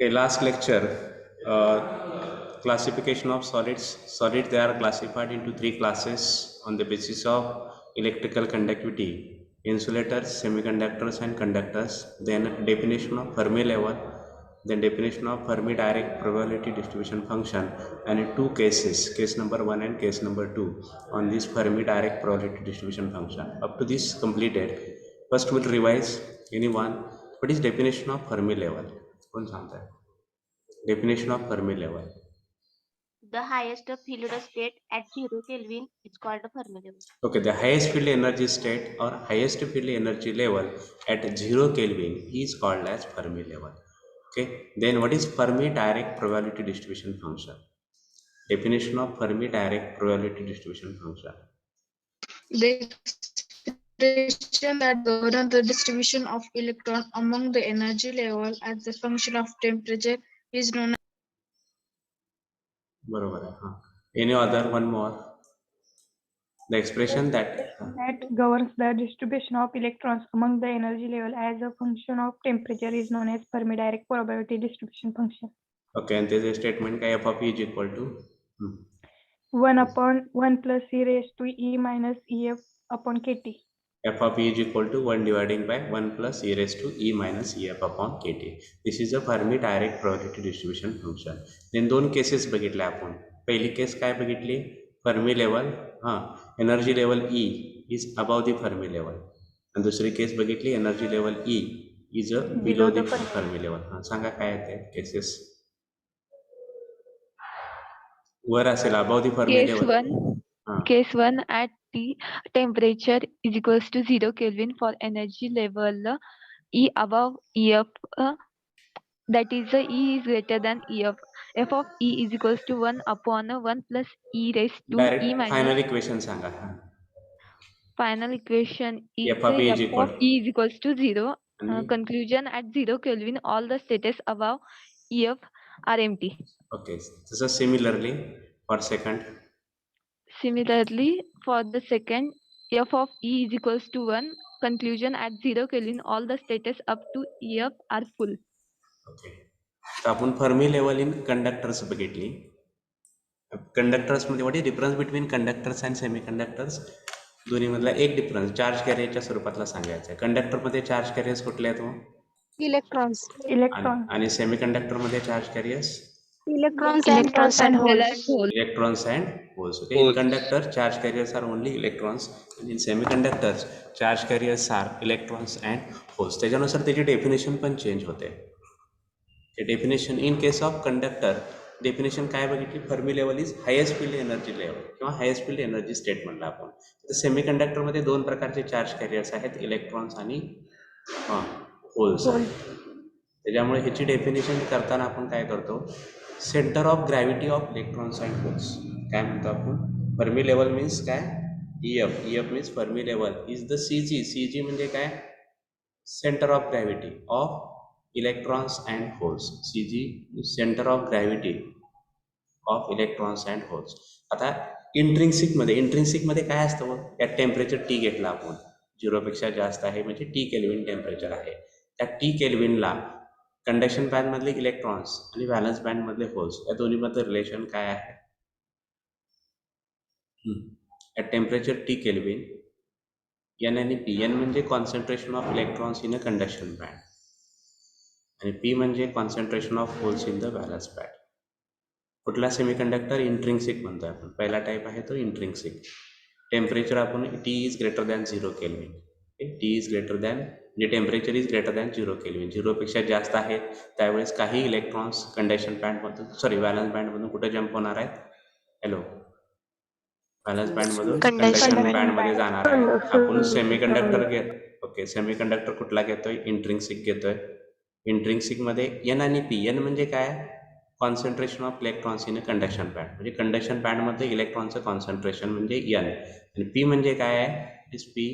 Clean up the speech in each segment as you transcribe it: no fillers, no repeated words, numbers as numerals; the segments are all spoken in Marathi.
Okay, last lecture, classification of solids. Solids, they are classified into three classes on the basis of electrical conductivity: insulators, semiconductors, and conductors. Then definition of Fermi level, then definition of Fermi direct probability distribution function, and in two cases, case number 1 and case number 2, on this Fermi direct probability distribution function. Up to this completed. First we'll revise. Anyone, what is definition of Fermi level? कौन जानता है? Definition of Fermi level. The highest field state at 0 Kelvin is called a Fermi level. Okay, the highest field energy state or highest field energy level at 0 Kelvin is called as Fermi level. Okay, then what is Fermi direct probability distribution function? Definition of Fermi direct probability distribution function. The expression that governs the distribution of electrons among the energy level as the function of temperature is known as. बरोबर आहे. हाँ. Any other one more? The expression that governs the distribution of electrons among the energy level as a function of temperature is known as Fermi direct probability distribution function. Okay, and there is a statement that f of E is equal to 1 upon 1 plus e raised to e minus ef upon kt. f of E is equal to 1 dividing by 1 plus e raised to e minus ef upon kt. This is a Fermi direct probability distribution function. Then दोन केसेस बघितल्या आपण. पहिली केस काय बघितली? Fermi level, energy level E is above the Fermi level. आणि दुसरी केस बघितली, energy level E is below the Fermi level. सांगा काय आहे ते केसेस? वर असेल above the Fermi level. Case 1 at T temperature is equals to 0 Kelvin for energy level E above EF, that is E is greater than EF. F of E is equals to 1 upon 1 plus e raised to Direct e minus. final equation सांगा. Final equation is F of E is equals to 0. Conclusion at 0 Kelvin, all the states above EF are empty. Okay, this is similarly for second. Similarly, for the second, F of E is equals to 1. Conclusion at 0 Kelvin, all the states up to EF are full. Okay. तर आपण फर्मी लेवल इन कंडक्टर्स बघितली. कंडक्टर्स मध्ये what is difference between conductors and semiconductors? दोन्ही मधला एक डिफरन्स चार्ज कॅरियरच्या स्वरूपातला सांगायचा आहे. कंडक्टर मध्ये चार्ज कॅरियर्स कुठले आहेत? Electrons. आणि सेमीकंडक्टर मध्ये charge carriers Electrons and holes. Electrons and holes. Okay. In conductor, charge carriers are only electrons, and in semiconductors, charge carriers are electrons and holes. त्याच्यानुसार त्याची डेफिनेशन पण चेंज होते. Definition in case of conductor definition काय बघितली? Fermi level is highest field energy level किंवा हायेस्ट फील्ड एनर्जी स्टेट म्हणलं आपण. तर सेमीकंडक्टरमध्ये दोन प्रकारचे चार्ज कॅरियर्स आहेत, इलेक्ट्रॉन्स आणि होल्स. त्याच्यामुळे ह्याची डेफिनेशन करताना आपण काय करतो? Centre of gravity of electrons and holes काय म्हणतो आपण? फर्मी लेवल मीन्स काय? EF. EF means Fermi level is the CG. CG म्हणजे काय? Centre of gravity of electrons and holes. CG centre of gravity of electrons and holes. आता इंट्रिन्सिकमध्ये काय असतं? यात टेम्परेचर T घेतला आपण, 0 पेक्षा जास्त आहे म्हणजे T केल्विन टेम्परेचर आहे. त्या T केल्विनला कंडक्शन बँड मधले इलेक्ट्रॉन्स आणि व्हॅलन्स बँड मधले होल्स या दोन्ही मध्ये रिलेशन काय आहे? At temperature T kelvin N आणि P. N म्हणजे concentration of electrons in a conduction band आणि P म्हणजे concentration of holes in the valence band. कुठला सेमीकंडक्टर? इंट्रिन्सिक म्हणतोय आपण. पहिला टाईप आहे तो इंट्रिन्सिक. टेम्परेचर आपण T is greater than 0 kelvin. T is greater than म्हणजे temperature is greater than 0 kelvin. 0 पेक्षा जास्त आहे त्यावेळेस काही इलेक्ट्रॉन्स कंडक्शन बँडमधून व्हॅलन्स बँडमधून कुठे जम्प होणार आहेत? हॅलो, व्हॅलन्स बँडमधून कंडक्शन बँडमध्ये जाणार आहे. आपण सेमीकंडक्टर ओके, सेमीकंडक्टर कुठला घेतोय? इंट्रिन्सिक घेतोय. इंट्रिन्सिकमध्ये N आणि P. N म्हणजे काय? Concentration of electrons in a conduction band म्हणजे कंडक्शन बँडमध्ये इलेक्ट्रॉनचं कॉन्सन्ट्रेशन म्हणजे N. आणि P म्हणजे काय आहे? Is P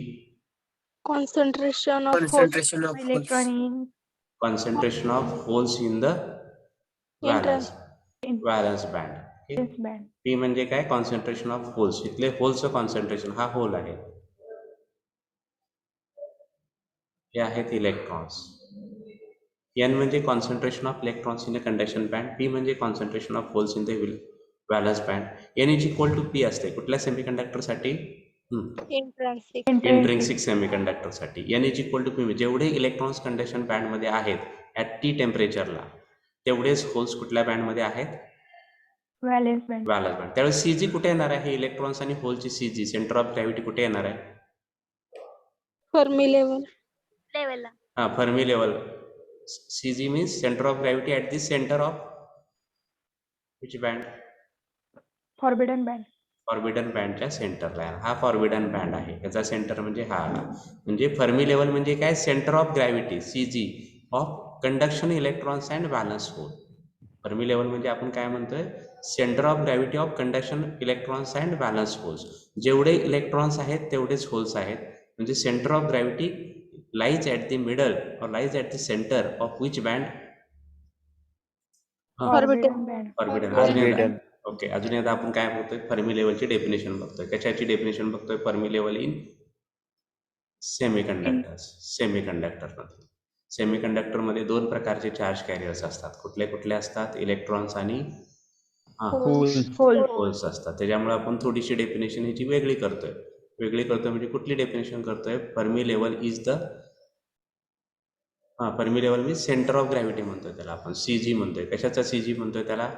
Concentration of holes in the valence band. P म्हणजे काय? Concentration of holes. इथले होल्सचं कॉन्सन्ट्रेशन, हा होल आहे, हे आहेत इलेक्ट्रॉन्स. एन म्हणजे concentration of electrons in a conduction band, P म्हणजे concentration of holes in the valence band. N is equal to P असते कुठल्या सेमीकंडक्टरसाठी? इंट्रिन्सिक सेमीकंडक्टरसाठी. N is equal to P. जेवढे इलेक्ट्रॉन्स कंडक्शन बँडमध्ये आहेत ॲट टी टेम्परेचरला तेवढेच होल्स कुठल्या बँडमध्ये आहेत? Valence band. Valence band. त्यावेळेस सीजी कुठे येणार आहे? इलेक्ट्रॉन्स आणि होलची सीजी सेंटर ऑफ ग्रॅव्हिटी कुठे येणार आहे? Fermi level. लेवलला. हां, Fermi level. CG means centre of gravity at the centre of which band? Forbidden band. Forbidden बँडच्या सेंटरला आहे. हा फॉरबिडन बँड आहे. याचा सेंटर म्हणजे हा आला. म्हणजे फर्मी लेवल म्हणजे काय? Centre of gravity CG of conduction electrons and valence hole. Fermi level म्हणजे आपण काय म्हणतोय? Centre of gravity of conduction electrons and valence holes. जेवढे इलेक्ट्रॉन्स आहेत तेवढेच होल्स आहेत. म्हणजे centre of gravity lies at the middle or lies at the centre of which band? Forbidden band. Forbidden. Okay, अजून एकदा आपण काय बघतोय? फर्मी लेवलची डेफिनेशन बघतोय. कशाची डेफिनेशन बघतोय? Fermi level in semiconductors. सेमीकंडक्टरमध्ये सेमीकंडक्टरमध्ये दोन प्रकारचे चार्ज कॅरियर्स असतात. कुठले कुठले असतात? इलेक्ट्रॉन्स आणि होल्स असतात. त्याच्यामुळे आपण थोडीशी डेफिनेशन ह्याची वेगळी करतोय. म्हणजे कुठली डेफिनेशन करतोय? Fermi level is the Fermi level means centre of gravity म्हणतोय त्याला आपण. सीजी म्हणतोय. कशाचा सीजी म्हणतोय त्याला?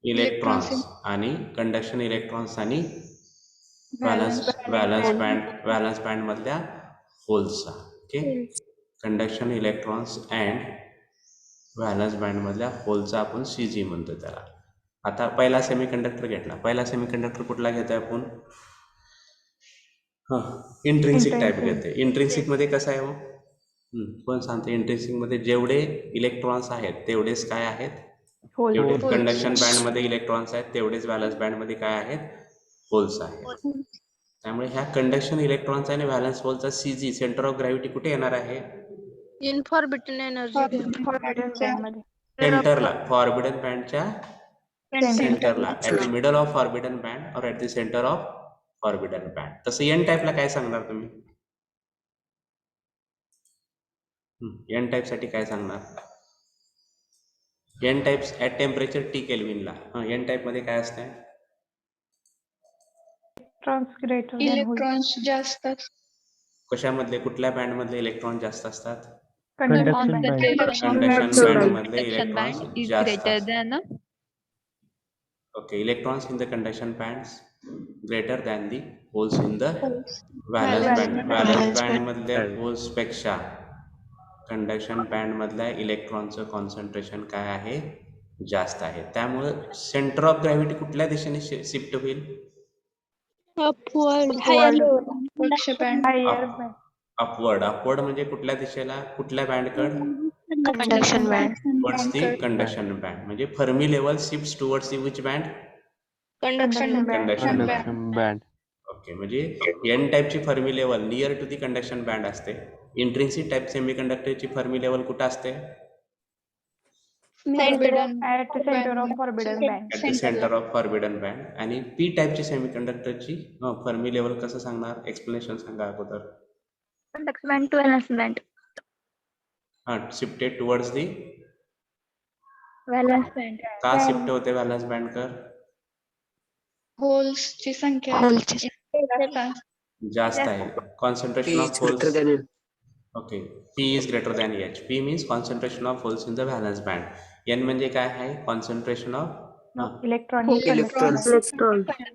इलेक्ट्रॉन्स आणि कंडक्शन इलेक्ट्रॉन्स आणि व्हॅलन्स बँड मधल्या होल्सचा. Okay, conduction electrons and valence band मधल्या होलचा आपण सीजी म्हणतोय त्याला. आता पहिला सेमीकंडक्टर घेतला. पहिला सेमीकंडक्टर कुठला घेतोय आपण? इंट्रिन्सिक टाईप घेते. इंट्रिन्सिक मध्ये कसं आहे? कोण सांगते? इंट्रिन्सिक मध्ये जेवढे इलेक्ट्रॉन्स आहेत तेवढेच काय आहेत? जेवढे कंडक्शन बँड मध्ये इलेक्ट्रॉन्स आहेत तेवढेच व्हॅलन्स बँड मध्ये काय आहेत? होल्स आहेत. त्यामुळे ह्या कंडक्शन इलेक्ट्रॉन्स आणि व्हॅलन्स होलचा सीजी सेंटर ऑफ ग्रॅव्हिटी कुठे येणार आहे? In forbidden energy. Forbidden band मध्ये. सेंटरला. फॉरबिडन बँडच्या सेंटरला. At the middle of forbidden band or at the centre of forbidden band. तसं एन टाईपला काय सांगणार तुम्ही? एन टाईप साठी काय सांगणार? N types at temperature T केल्विनला. एन टाईप मध्ये काय असतंय? इलेक्ट्रॉन्स जास्त कशामधले? कुठल्या बँड मधले इलेक्ट्रॉन जास्त असतात? Conduction band. कंडक्शन बँड मधले इलेक्ट्रॉन्स is जास्त greater असतात. than Okay, electrons in the conduction bands greater than the holes in the valence band. Valence band मधल्या होल्स पेक्षा कंडक्शन बँड मधल्या इलेक्ट्रॉनचं कॉन्सन्ट्रेशन काय आहे? जास्त आहे. त्यामुळे सेंटर ऑफ ग्रॅव्हिटी कुठल्या दिशेने शिफ्ट होईल? Upward. Higher Up- upward. Upward म्हणजे कुठल्या दिशेला? कुठल्या बँडकड? Conduction band. Towards the conduction band. म्हणजे Fermi level shift towards the which band? Conduction conduction band. Okay, म्हणजे एन टाईपची Fermi level near to the conduction band असते. इंट्रिन्सिक टाईप सेमीकंडक्टरची फर्मी लेवल कुठं असते? At the centre of forbidden band. At the centre of forbidden band. आणि पी टाईपची सेमीकंडक्टरची फर्मी लेवल कसं सांगणार? एक्सप्लेनेशन सांगा अगोदर. Conduction band to valence band. Shifted towards the. Valence band. का शिफ्ट होते व्हॅलन्स बँड कर? होल्सची संख्या जास्त आहे. Concentration of holes. Okay, P is greater than H. P means concentration of holes in the valence band. N म्हणजे काय आहे? Concentration of electronic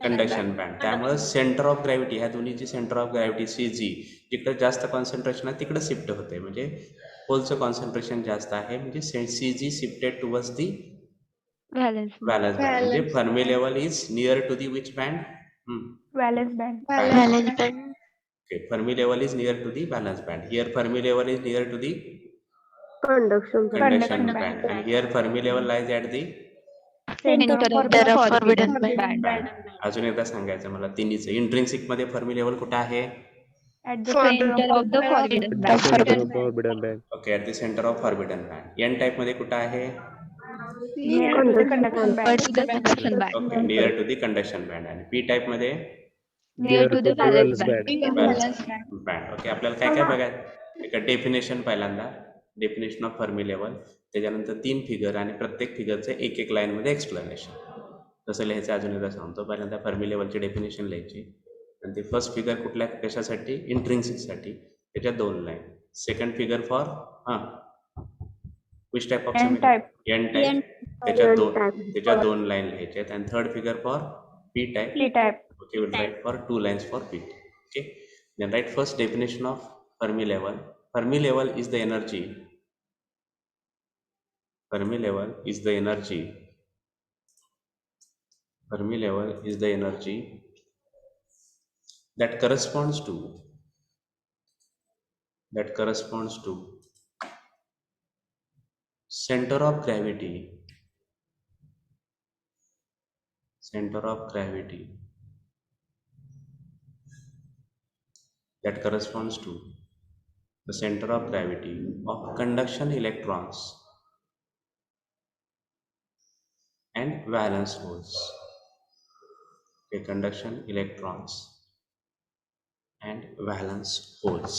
conduction band. त्यामुळे सेंटर ऑफ ग्रॅव्हिटी, ह्या दोन्हीची सेंटर ऑफ ग्रॅव्हिटी सीजी जिकडे जास्त कॉन्सन्ट्रेशन आहे तिकडे शिफ्ट होते. म्हणजे होलचं कॉन्सन्ट्रेशन जास्त आहे. म्हणजे CG shifted towards the valence valence band. म्हणजे Fermi level is near to the which band? Valence band. Valence band. Okay, Fermi level is near to the valence band. Here Fermi level is near to the conduction conduction band. And here Fermi level lies at the. center of the forbidden band. अजून एकदा सांगायचं मला तिन्हीचं. इंट्रिन्सिक मध्ये फर्मी लेवल कुठं आहे? At the Center of the forbidden band. Okay, at the centre of forbidden band. N type मध्ये कुठं आहे? Conduction band. To the conduction band. Okay, near to the conduction band. आणि पी टाईप मध्ये Near to the valence band. Band. Okay, आपल्याला काय काय बघायचं? एका डेफिनेशन पहिल्यांदा डेफिनेशन ऑफ फर्मी लेवल, त्याच्यानंतर 3 फिगर आणि प्रत्येक फिगरचे एक एक लाईनमध्ये एक्सप्लेनेशन. कसं लिहायचं अजून एकदा सांगतो. पहिल्यांदा फर्मी लेवलची डेफिनेशन लिहायची आणि ते फर्स्ट फिगर कुठल्या कशासाठी इंट्रिन्सिकसाठी त्याच्यात 2 line. Second figure for which type of N type. N type त्याच्यात 2 लाईन लिहायचे आहेत. आणि third figure for P type. P type. Okay, we'll write for 2 lines for P. Okay, then write first definition of Fermi level. Fermi level is the energy. Fermi level is the energy. Fermi level is the energy that corresponds to center of gravity. Center of gravity that corresponds to the center of gravity of conduction electrons and valence holes. Okay, conduction electrons and valence holes,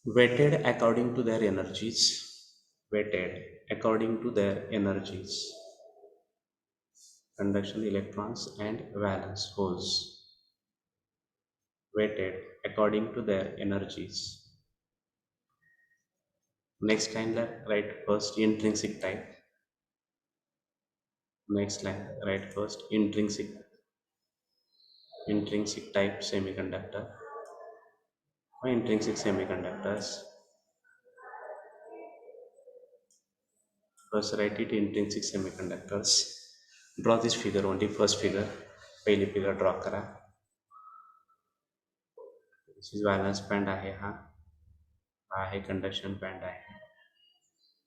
weighted according to their energies. Weighted according to their energies. Conduction electrons and valence holes, weighted according to their energies. Next line, write first intrinsic type. Next line, write first intrinsic type semiconductor or intrinsic semiconductors. First write it intrinsic semiconductors. Draw this figure only, first figure. पहिली figure draw करा. This is valence band आहे हा आहे कंडक्शन बँड आहे.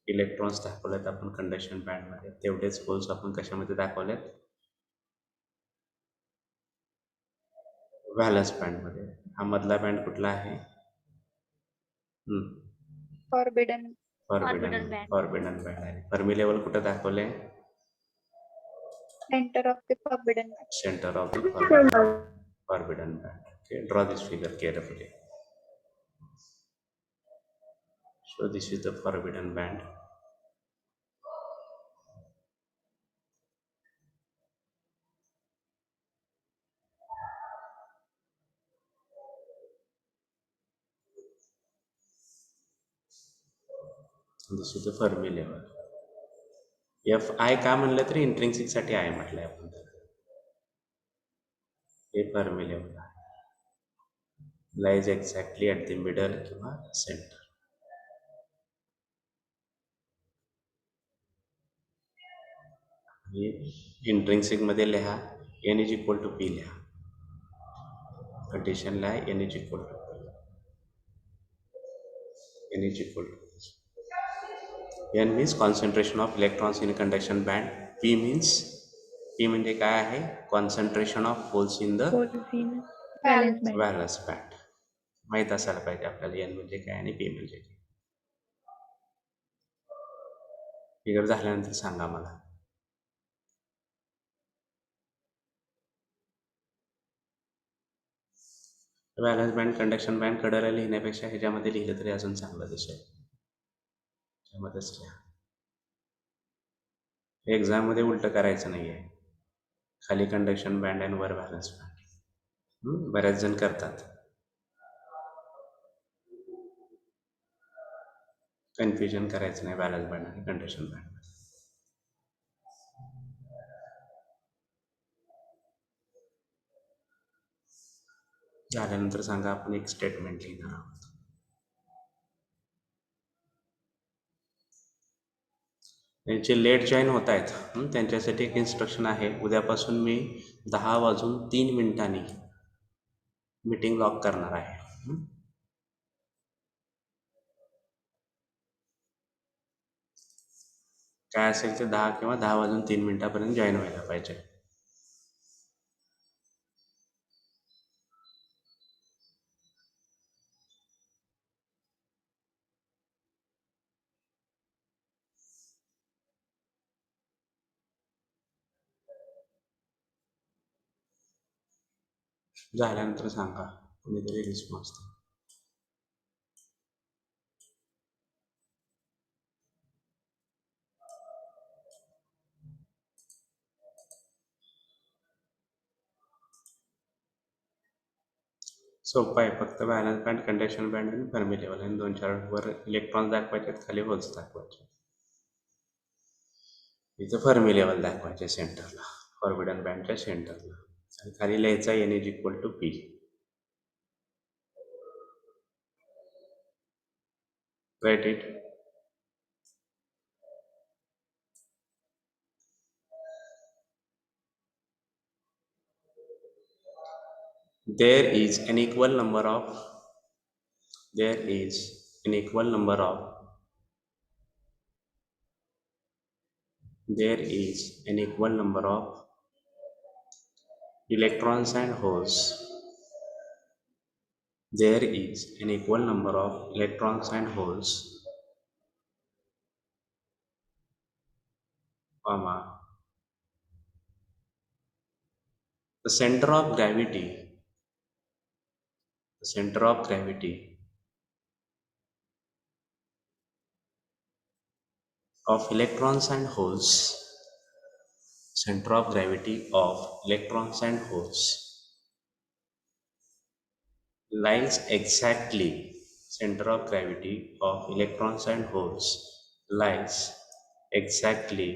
इलेक्ट्रॉन्स दाखवलेत आपण कंडक्शन बँड मध्ये, तेवढेच होल्स आपण कशामध्ये दाखवलेत व्हॅलन्स बँड मध्ये. हा मधला बँड कुठला आहे Forbidden. फॉरबिडन बँड आहे. फर्मी लेवल कुठे दाखवले Center of the forbidden. Centre of the forbidden band. Okay, draw this figure carefully. So this is the forbidden band. This is the Fermi level. Fi का म्हणलं तरी इंट्रिन्सिक साठी आहे म्हटलंय आपण. हे फर्मी लेवल आहे, lies exactly at the middle किंवा सेंटर. इंट्रिन्सिक मध्ये लिहा N is equal to P लिहा. कंडिशन लिहा N is equal to N is equal to N means concentration of electrons in conduction band. P means P म्हणजे काय आहे concentration of holes in the Holes in valence band. Valence band. माहीत असायला पाहिजे आपल्याला एन म्हणजे काय आणि पी म्हणजे काय. फिगर झाल्यानंतर सांगा मला. व्हॅलन्स बँड कंडक्शन बँड कडेला लिहिण्यापेक्षा ह्याच्यामध्ये लिहिलं तरी अजून चांगलं दिसेल. ह्यामध्येच लिहा. एक्झाम मध्ये उलट करायचं नाही आहे. खाली कंडक्शन बँड आणि वर व्हॅलन्स बँड. बऱ्याच जण करतात. कन्फ्युजन करायचं नाही व्हॅलन्स बँड आणि कंडक्शन बँड. झाल्यानंतर सांगा आपण एक स्टेटमेंट लिहिणार आहोत. त्यांचे लेट जॉईन होत आहेत त्यांच्यासाठी एक इन्स्ट्रक्शन आहे. उद्यापासून मी 10:03 मीटिंग लॉक करणार आहे. काय असेल ते 10 किंवा 10:03 जॉईन व्हायला पाहिजे. झाल्यानंतर सांगा. कोणीतरी रिस्पॉन्स द्या. सोपं आहे, फक्त बॅलन्स बँड, कंडक्शन बँड आणि फर्मी लेवल आणि 2-4 वर इलेक्ट्रॉन्स दाखवायचे, खाली होल्स दाखवायचे. इथं फर्मी लेवल दाखवायचे सेंटरला, फॉरबिडन बँडच्या सेंटरला, आणि खाली लिहायचा n is equal to p. Right it. There is an equal number of there is an equal number of there is an equal number of electrons and holes. There is an equal number of electrons and holes, comma, the center of gravity of electrons and holes center of gravity of electrons and holes lies exactly center of gravity of electrons and holes lies exactly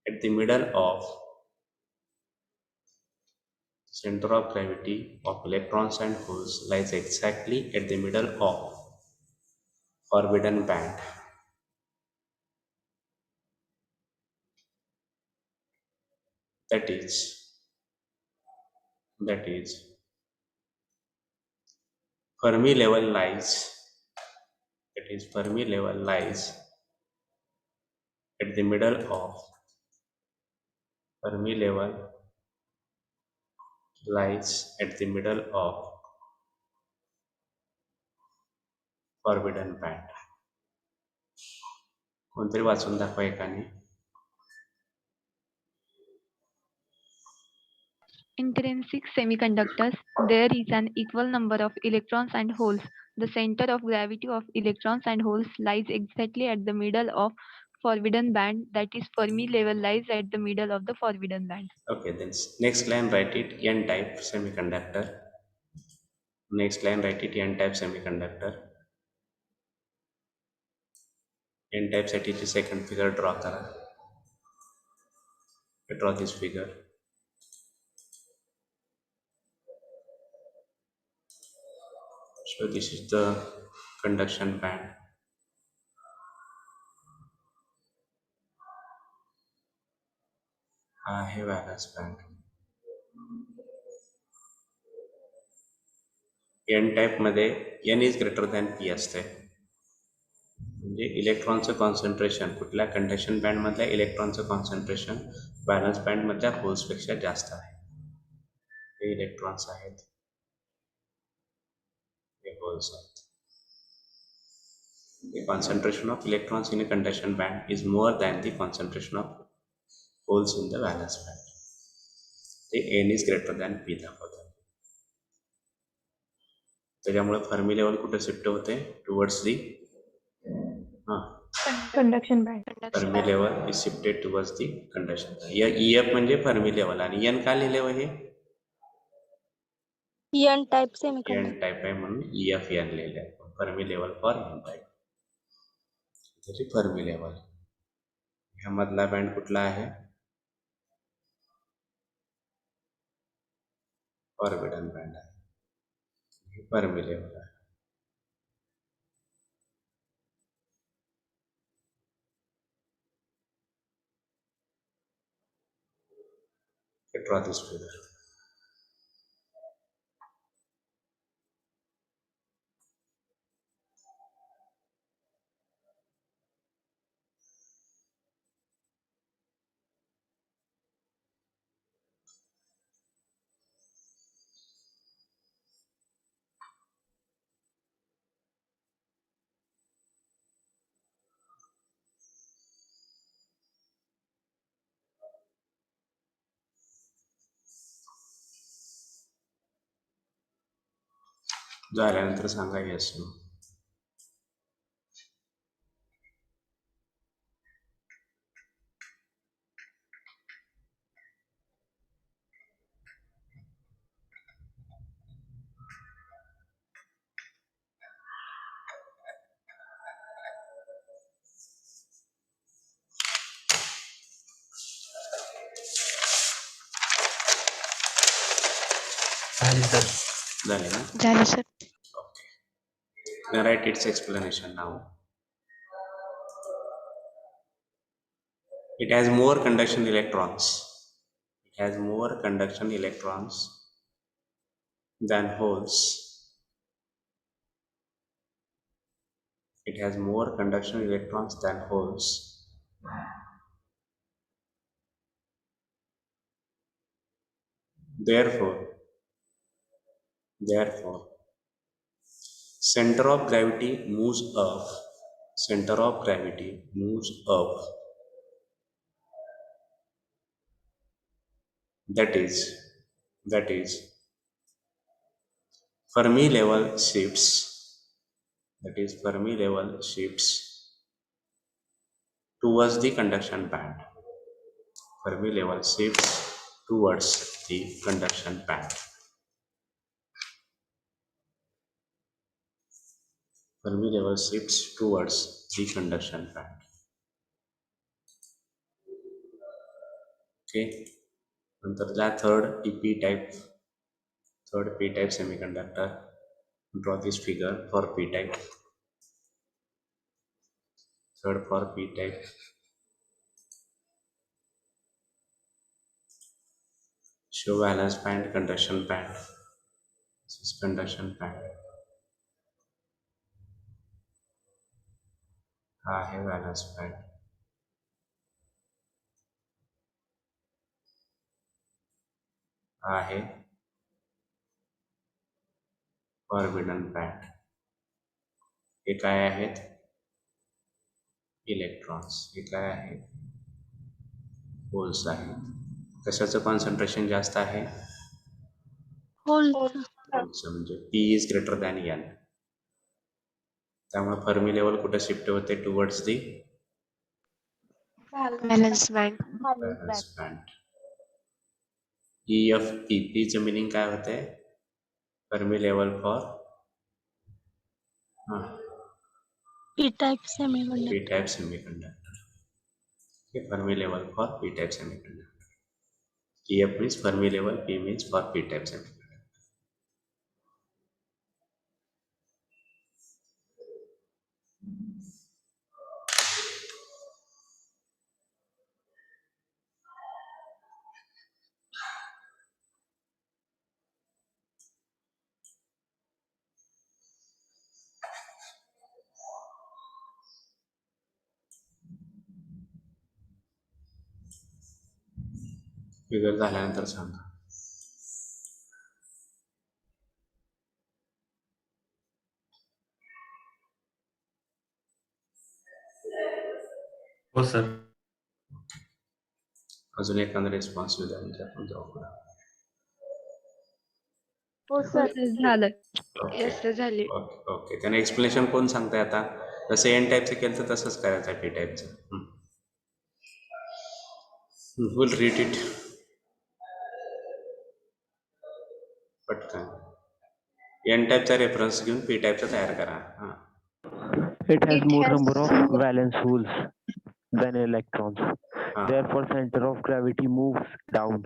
at the middle of center of gravity of electrons and holes lies exactly at the middle of forbidden band. That is Fermi level lies at the middle of Fermi level lies at the middle of forbidden band. कोणतरी वाचून दाखवा एकाने. Intrinsic semiconductors, there is an equal number of electrons and holes. The center of gravity of electrons and holes lies exactly at the middle of forbidden band. That is, Fermi level lies at the middle of the forbidden band. Okay, then next line write it n-type semiconductor. Next line write it n-type semiconductor. n-type साठीची second figure draw करा. Draw this figure. So this is the conduction band. हा आहे व्हॅलन्स बँड. एन टाईप मध्ये n is greater than p असते, म्हणजे इलेक्ट्रॉनचं कॉन्सन्ट्रेशन कुठल्या कंडक्शन बँड मधल्या इलेक्ट्रॉनचं कॉन्सन्ट्रेशन व्हॅलन्स बँड मधल्या होल्सपेक्षा जास्त आहे. हे इलेक्ट्रॉन्स आहेत, हे होल्स आहेत. The concentration of electrons in a conduction band is more than the concentration of holes in the valence band. ते n is greater than p दाखवतात. त्याच्यामुळे फर्मी लेवल कुठे शिफ्ट होते? Towards the conduction band. Fermi level is shifted towards the conduction. या EF म्हणजे फर्मी लेवल, आणि n का लिहिले हे N type n semiconductor. Type आहे म्हणून EF n लिहिले आहे. Fermi level for n type. त्याची फर्मी लेवल. ह्यामधला बँड कुठला आहे? फॉरबिडन बँड आहे. हे फर्मी लेवल आहे. Draw this figure. झाल्यानंतर सांगा येस नो. झाले ना? झालं sir. Now write its explanation now. It has more conduction electrons. It has more conduction electrons than holes. It has more conduction electrons than holes. Therefore, center of gravity moves up. Center of gravity moves up. That is, Fermi level shifts. That is, Fermi level shifts towards the conduction band. Fermi level shifts towards the conduction band. Fermi level shifts towards the conduction band. Okay. नंतर ला third p-type semiconductor. Draw this figure for p-type. Third for p-type. Show valence band, conduction band. This is conduction band. हा है valence band. हा है forbidden band. हे काय आहेत? इलेक्ट्रॉन्स. हे काय आहेत? होल्स आहेत. कशाचं कॉन्सन्ट्रेशन जास्त आहे? होल्सचं. म्हणजे P is greater than N. त्यामुळे फर्मी लेवल कुठे शिफ्ट होते? Towards the balance band. Balance band. EFP चं मिनिंग काय होते? Fermi level for p-type semiconductor. p-type semiconductor. Fermi level for p-type semiconductor. EF means Fermi level, P means for p-type semiconductor. Figure झाल्यानंतर सांगा. हो सर. अजून एखादा रिस्पॉन्स द्या म्हणजे आपण जाऊ पुढे. हो सर. झालं. ओके Yes, sir, झाली. ओके. त्याने एक्सप्लेनेशन कोण सांगताय आता? जसं एन टाईपचं केलं तर तसंच करायचं आहे पी टाईपचं. विल रीड इट पटकन. एन टाईपचा रेफरन्स घेऊन पी टाईपचा तयार करा. It has more number of valence holes than electrons. Therefore, center of gravity moves down.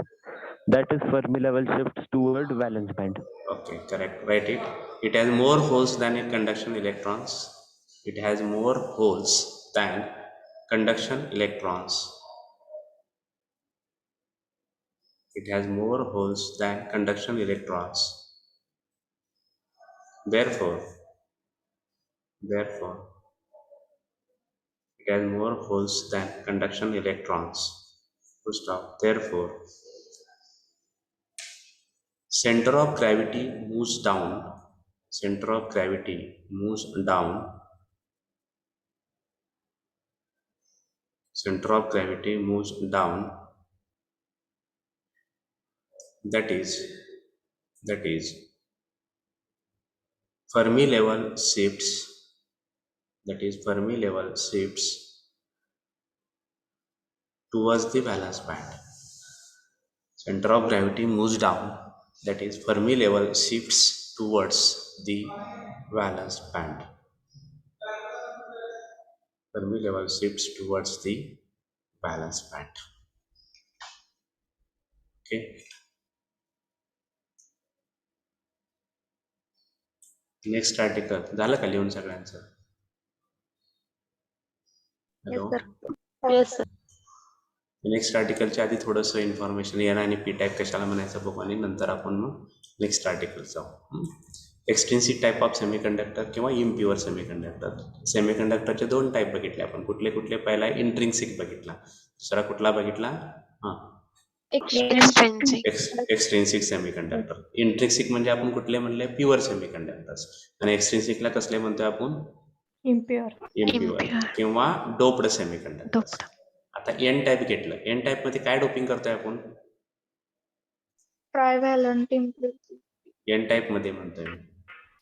That is, Fermi level shifts toward valence band. Okay, correct. Write it. It has more holes than in conduction electrons. It has more holes than conduction electrons. It has more holes than conduction electrons. Therefore, it has more holes than conduction electrons. Full stop. Therefore, center of gravity moves down. Center of gravity moves down. Center of gravity moves down. That is, Fermi level shifts, that is Fermi level shifts towards the valence band. Center of gravity moves down, that is Fermi level shifts towards the valence band. Fermi level shifts towards the valence band. Okay. Next article झालं का लिहून सगळ्यांचं? हॅलो. Yes, sir. नेक्स्ट आर्टिकलच्या आधी थोडंसं इन्फॉर्मेशन एन आणि पी टाईप कशाला म्हणायचं बघू आणि नंतर आपण मग नेक्स्ट आर्टिकल जाऊ. एक्सट्रिन्सिक टाईप ऑफ सेमीकंडक्टर किंवा इम्प्युअर सेमीकंडक्टर. सेमीकंडक्टरचे दोन टाईप बघितले आपण. कुठले कुठले? पहिला इंट्रिन्सिक बघितला, दुसरा कुठला बघितला? Extrinsic. एक्सट्रिन्सिक सेमीकंडक्टर. इंट्रिन्सिक म्हणजे आपण कुठले म्हणले? Pure semiconductors. आणि एक्सट्रिन्सिकला कसले म्हणतोय आपण? इम्प्युअर. इम्प्युअर किंवा डोप्ड सेमीकंडक्टर्स. आता एन टाईप घेतलं. एन टाईप मध्ये काय डोपिंग करतोय आपण? Trivalent impurity. एन टाईप मध्ये म्हणतोय.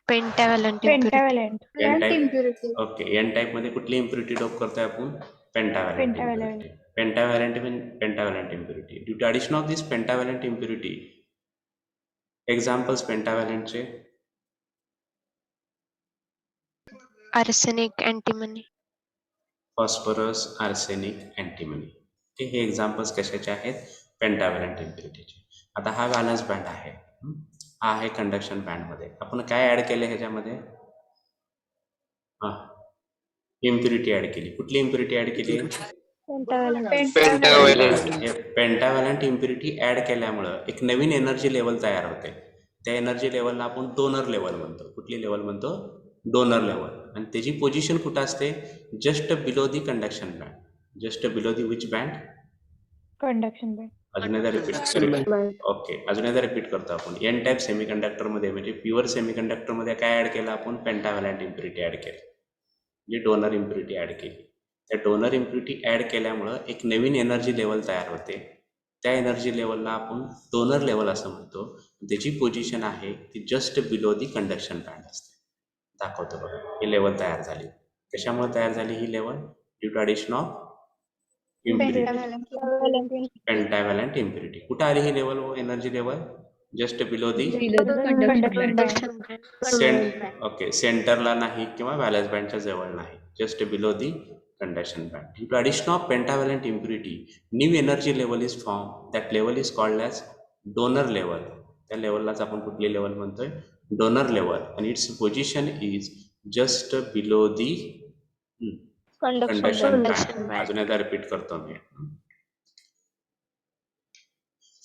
Pentavalent impurity. Pentavalent. N type. Impurity. Okay. N type मध्ये कुठली इम्प्युरिटी डोप करतोय आपण? Pentavalent. Pentavalent. Pentavalent impurity. Due to addition of this pentavalent impurity. Examples पेंटाव्हॅलेंटचे? Arsenic, antimony. Phosphorus, arsenic, antimony. हे एक्झाम्पल्स कशाचे आहेत? पेंटाव्हॅलेंट इम्प्युरिटीचे. आता हा व्हॅलन्स बँड आहे, हा आहे कंडक्शन बँडमध्ये. आपण काय ऍड केले ह्याच्यामध्ये? इम्प्युरिटी ऍड केली. कुठली इम्प्युरिटी ऍड केली? पेंटाव्हॅलंट इम्प्युरिटी ऍड केल्यामुळं एक नवीन एनर्जी लेवल तयार होते. त्या एनर्जी लेवलला आपण डोनर लेवल म्हणतो. कुठली लेवल म्हणतो? Donor level. आणि त्याची पोझिशन कुठं असते? Just below the conduction band. Just below the which band? Conduction band. अजून एकदा रिपीट. ओके, अजून एकदा रिपीट करतो आपण. एन टाईप सेमीकंडक्टर मध्ये म्हणजे प्युअर सेमीकंडक्टर मध्ये काय ऍड केलं आपण? पेंटाव्हॅलंट इम्प्युरिटी ऍड केली, म्हणजे डोनर इम्प्युरिटी ऍड केली. त्या डोनर इम्प्युरिटी ऍड केल्यामुळं एक नवीन एनर्जी लेवल तयार होते. त्या एनर्जी लेवलला आपण डोनर लेवल असं म्हणतो. त्याची पोझिशन आहे ती just below the conduction band असते. दाखवतो बघा, ही लेवल तयार झाली. कशामुळे तयार झाली ही level? Due to addition of pentavalent impurity. कुठं आली ही level? Energy level just below the Conduction band. Okay. सेंटरला नाही किंवा व्हॅलन्स बँडच्या जवळ नाही, just below the conduction band. Due to addition of pentavalent impurity new energy level is form. That level is called as donor level. त्या लेवललाच आपण कुठली लेवल म्हणतोय? Donor level. आणि its position is just below the conduction band. अजून एकदा रिपीट करतो मी.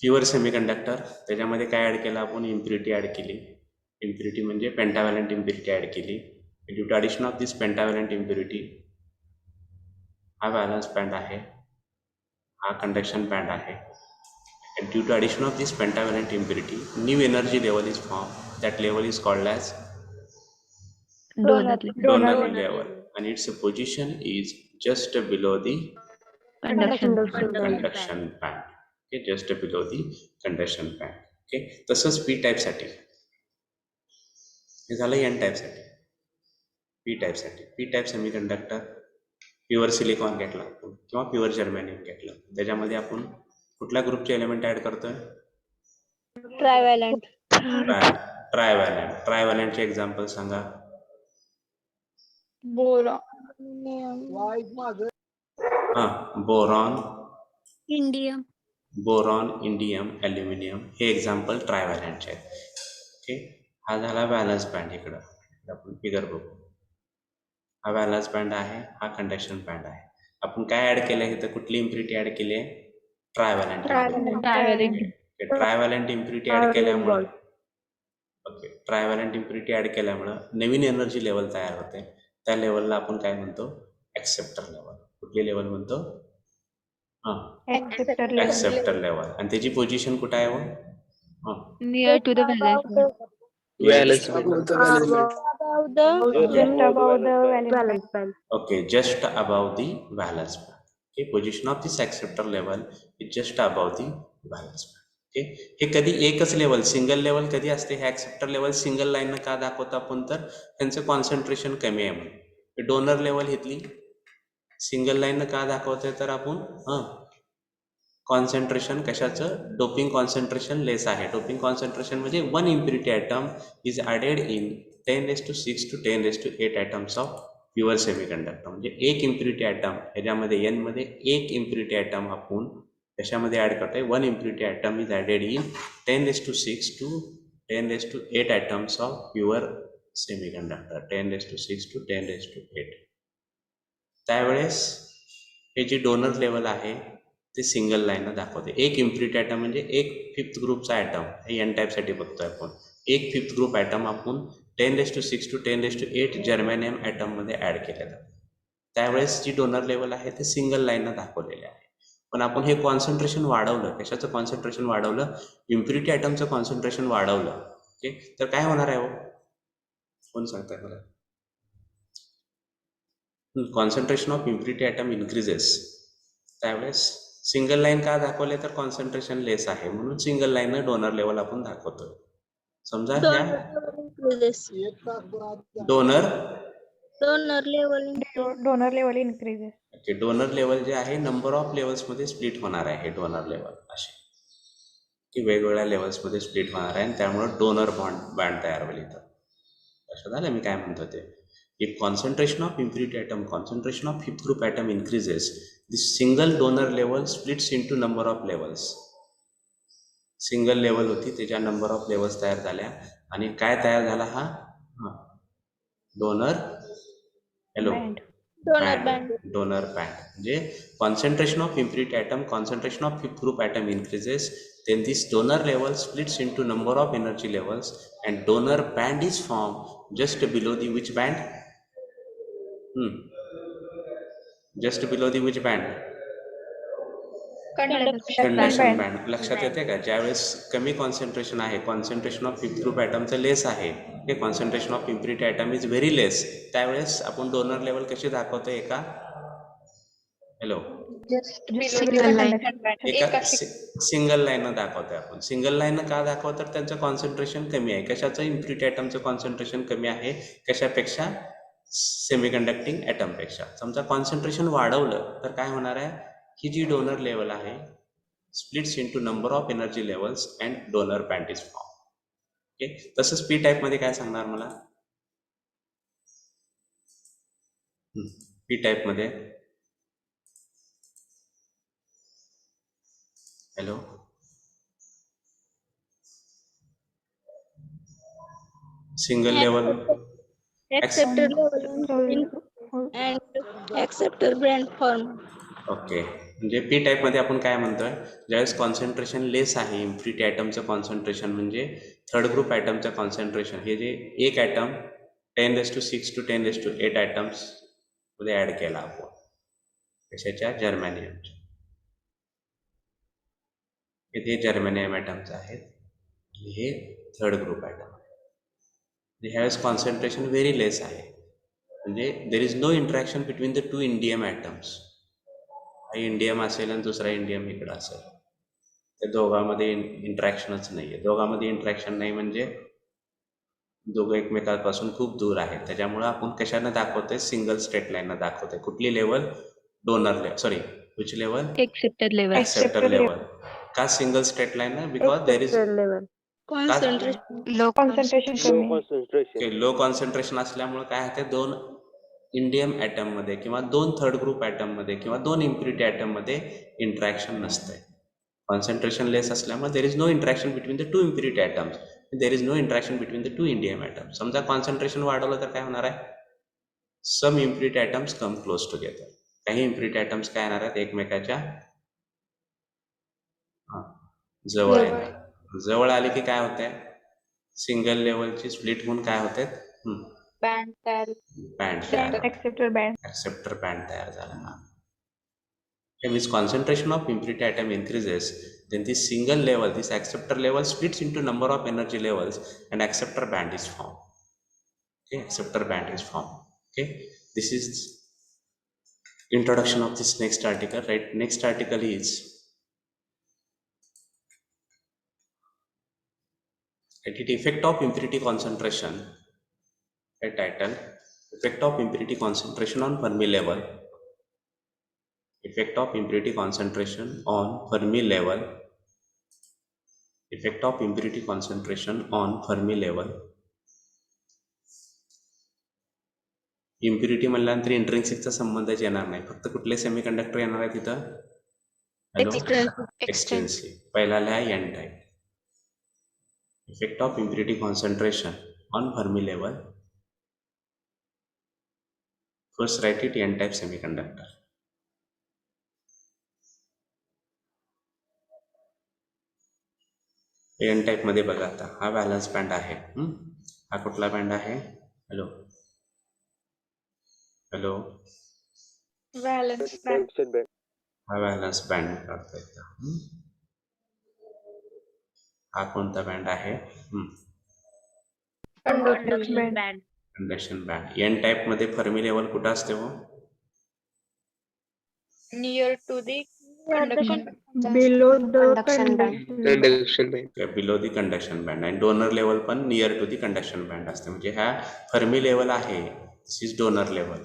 प्युअर सेमीकंडक्टर, त्याच्यामध्ये काय ऍड केलं आपण? इम्प्युरिटी ऍड केली. इम्प्युरिटी म्हणजे पेंटाव्हॅलंट इम्प्युरिटी ऍड केली. Due to addition of this pentavalent impurity हा व्हॅलन्स बँड आहे, हा कंडक्शन बँड आहे. And due to addition of this pentavalent impurity, new energy level is formed. That level is called as donor level, and its position is just below the Conduction band. Okay, just below the conduction band. Okay, तसंच पी टाईप साठी हे झालं. एन टाईप साठी. पी टाईप साठी, P type semiconductor pure silicon घेतला किंवा प्युअर जर्मेनियम घेतलं, त्याच्यामध्ये आपण कुठल्या ग्रुपचे एलिमेंट ऍड करतोय? Trivalent. ट्रायव्हॅलंटचे एक्झाम्पल सांगा. Boron. Boron, Indium. Boron, indium, aluminium हे एक्झाम्पल ट्रायव्हॅलंटचे आहेत. ओके, हा झाला व्हॅलन्स बँड. इकडं आपण फिगर बघू. हा व्हॅलन्स बँड आहे, हा कंडक्शन बँड आहे. आपण काय ऍड केलं इथं? कुठली इम्प्युरिटी ऍड केली आहे? ट्रायव्हॅलंट. ट्रायव्हॅलंट इम्प्युरिटी ऍड केल्यामुळे ट्रायव्हॅलंट इम्प्युरिटी ऍड केल्यामुळं नवीन एनर्जी लेवल तयार होते. त्या लेवलला आपण काय म्हणतो? Acceptor level. कुठली लेवल म्हणतो? Acceptor level. आणि त्याची पोझिशन कुठं आहे? near to the valence band. Just above the valence band. Okay, just above the valence band. Okay, position of this acceptor level is just above the valence band. Okay, हे कधी एकच लेवल सिंगल लेवल कधी असते, हे ऍक्सेप्टर लेवल सिंगल लाईन का दाखवतो आपण, तर त्यांचं कॉन्सन्ट्रेशन कमी आहे म्हणून. डोनर लेवल इथली सिंगल लाईन का दाखवतोय, तर आपण कॉन्सन्ट्रेशन कशाचं, डोपिंग कॉन्सन्ट्रेशन लेस आहे. डोपिंग कॉन्सन्ट्रेशन म्हणजे 1 impurity atom is added in 10⁻⁶ to 10⁸ atoms of pure semiconductor. म्हणजे एक इम्प्युरिटी ॲटम ह्याच्यामध्ये एन मध्ये एक इम्प्युरिटी ॲटम आपण कशामध्ये ॲड करतोय, 1 impurity atom is added in 10⁻⁶ to 10⁸ atoms of pure semiconductor. 10⁻⁶ to 10⁸. त्यावेळेस हे जी डोनर लेवल आहे ते सिंगल लाईन दाखवते. एक इम्प्युरिटी ॲटम म्हणजे एक फिफ्थ ग्रुपचा ॲटम, हे एन टाईपसाठी बघतोय आपण. एक फिफ्थ ग्रुप ॲटम आपण 10⁻⁶ to 10⁸ जर्मेनियम ॲटममध्ये ॲड केलेलं आहे. त्यावेळेस जी डोनर लेवल आहे ते सिंगल लाईन दाखवलेले आहे. पण आपण हे कॉन्सन्ट्रेशन वाढवलं, कशाचं कॉन्सन्ट्रेशन वाढवलं, इम्प्युरिटी ॲटमचं कॉन्सन्ट्रेशन वाढवलं. ओके, तर काय होणार आहे हो, कोण सांगताय मला? Concentration of impurity atom increases. त्यावेळेस सिंगल लाईन का दाखवले, तर कॉन्सन्ट्रेशन लेस आहे म्हणून सिंगल लाईन डोनर लेवल आपण दाखवतोय. समजा ह्या donor Donor level increases. Okay, donor level जे आहे नंबर ऑफ लेवल्समध्ये स्प्लिट होणार आहे. डोनर लेवल असे की वेगवेगळ्या लेवल्समध्ये स्प्लिट होणार आहे आणि त्यामुळे डोनर बँड तयार होईल इथं. लक्षात आलं मी काय म्हणतो ते. If concentration of impurity atom, concentration of fifth group atom increases, the single donor level splits into number of levels. Single level होती त्याच्या नंबर ऑफ लेवल्स तयार झाल्या आणि काय तयार झाला हा डोनर डोनर बँड. म्हणजे concentration of impurity atom, concentration of fifth group atom increases, then this donor level splits into number of energy levels and donor band is formed just below the which band? Just below the which band? Conduction band. लक्षात येते का? ज्यावेळेस कमी कॉन्सन्ट्रेशन आहे, कॉन्सन्ट्रेशन ऑफ फिफ्थ ग्रुप ॲटमचं लेस आहे, हे concentration of impurity atom is very less, त्यावेळेस आपण डोनर लेवल कशी दाखवतो, एका एका सिंगल लाईन दाखवतोय आपण. सिंगल लाईन का दाखवतो, तर त्यांचं कॉन्सन्ट्रेशन कमी आहे. कशाचं? इम्प्युरिटी ॲटमचं कॉन्सन्ट्रेशन कमी आहे. कशापेक्षा? सेमीकंडक्टिंग ॲटमपेक्षा. समजा कॉन्सन्ट्रेशन वाढवलं तर काय होणार आहे, ही जी डोनर लेवल आहे splits into number of energy levels and donor band is form. Okay, तसंच पी टाईपमध्ये काय सांगणार मला? पी टाईपमध्ये hello single level Acceptor level and acceptor band form. Okay, म्हणजे पी टाईपमध्ये आपण काय म्हणतोय, ज्यावेळेस कॉन्सन्ट्रेशन लेस आहे इम्प्युरिटी ॲटमचं कॉन्सन्ट्रेशन म्हणजे थर्ड ग्रुप ॲटमचं कॉन्सन्ट्रेशन, हे जे एक ॲटम 10⁻⁶ to 10⁸ ॲटम्स मध्ये ॲड केला आपण कशाच्या? जर्मेनियमच्या. हे जर्मेनियम ॲटम्स आहेत, हे थर्ड ग्रुप ॲटम. ह्यावेळेस कॉन्सन्ट्रेशन व्हेरी लेस आहे, म्हणजे there is no interaction between the two indium atoms. हा इंडियम असेल आणि दुसरा इंडियम इकडं असेल, त्या दोघांमध्ये इंटरॅक्शनच नाही आहे. दोघांमध्ये इंटरॅक्शन नाही म्हणजे दोघं एकमेकांपासून खूप दूर आहेत. त्याच्यामुळं आपण कशानं दाखवतोय? सिंगल स्टेट लाईननं दाखवतोय. कुठली level? Donor level, sorry which level? Acceptor level. Acceptor level. का single state line? Because there is Low Concentration कमी. लो कॉन्सन्ट्रेशन असल्यामुळे काय होते, दोन इंडियम ॲटममध्ये किंवा दोन थर्ड ग्रुप ॲटममध्ये किंवा दोन इम्प्युरिटी ॲटममध्ये इंटरॅक्शन नसतंय. कॉन्सन्ट्रेशन लेस असल्यामुळे there is no interaction between the two impurity atoms, there is no interaction between the two indium atoms. समजा कॉन्सन्ट्रेशन वाढवलं तर काय होणार आहे, some impurity atoms come close together. काही इम्प्युरिटी ॲटम्स काय येणार आहेत, एकमेकाच्या जवळ येणार. जवळ आले की काय होतंय, सिंगल लेवलची स्प्लिट होऊन काय होते, Band तयार. बँड तयार, Acceptor band. ॲक्सेप्टर बँड तयार झाला. That means concentration of impurity atom increases, then this single level, this acceptor level splits into number of energy levels and acceptor band is formed. Okay, acceptor band is formed. Okay, this is introduction of this next article, right? Next article is At it effect of impurity concentration, a title, effect of impurity concentration on Fermi level, effect of impurity concentration on Fermi level, effect of impurity concentration on Fermi level. Impurity म्हणल्यानंतर इंट्रिन्सिकचा संबंधच येणार नाही, फक्त कुठले सेमीकंडक्टर येणार आहे तिथं? Hello, extensive. पहिला लिहा N type. Effect of impurity concentration on Fermi level. First write it N type semiconductor. N type मध्ये बघा आता हा बॅलन्स बँड आहे. हा कुठला बँड आहे? Hello hello, Valence band. हा बॅलन्स बँड काढता येतो. हा कोणता बँड आहे? Conduction band. Conduction band. N type मध्ये फर्मी लेवल कुठं असते हो? Near to the conduction band. Below the Conduction band. conduction band. Below the conduction band. आणि डोनर लेवल पण near to the conduction band असते. म्हणजे ह्या फर्मी लेवल आहे, this is donor level.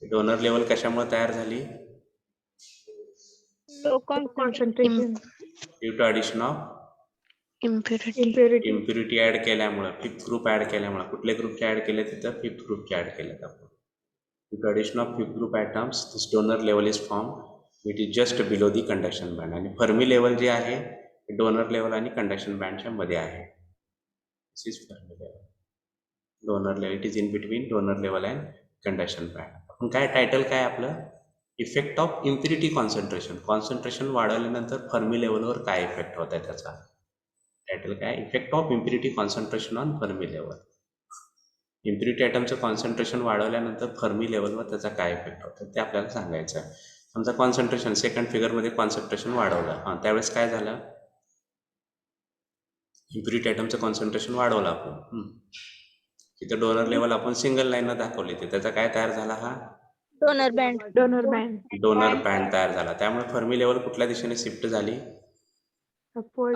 Donor level कशामुळे तयार झाली? Low concentration. Due to addition of Impurity. Impurity add केल्यामुळे, फिफ्थ ग्रुप ऍड केल्यामुळे. कुठले ग्रुपचे ऍड केले तिथं? फिफ्थ ग्रुपचे ऍड केलेत आपण. Due to addition of fifth group atoms this donor level is form. It is just below the conduction band. आणि फर्मी लेवल जे आहे डोनर लेवल आणि कंडक्शन बँडच्या मध्ये आहे. This is Fermi level. Donor level, it is in between donor level and conduction band. आपण काय टायटल काय आपलं? Effect of impurity concentration. Concentration वाढवल्यानंतर फर्मी लेवलवर काय इफेक्ट होत आहे त्याचा? टायटल काय? Effect of impurity concentration on Fermi level. Impurity ॲटमचं कॉन्सन्ट्रेशन वाढवल्यानंतर फर्मी लेवलवर त्याचा काय इफेक्ट होतो ते आपल्याला सांगायचं आहे. समजा कॉन्सन्ट्रेशन सेकंड फिगरमध्ये कॉन्सन्ट्रेशन वाढवलं, त्यावेळेस काय झालं? इम्प्युरिटी ॲटमचं कॉन्सन्ट्रेशन वाढवलं आपण. तिथं डोनर लेवल आपण सिंगल लाईननं दाखवली, ते त्याचा काय तयार झाला? हा Donor band. Donor band. Donor band तयार झाला. त्यामुळे फर्मी लेवल कुठल्या दिशेने शिफ्ट झाली? Upward.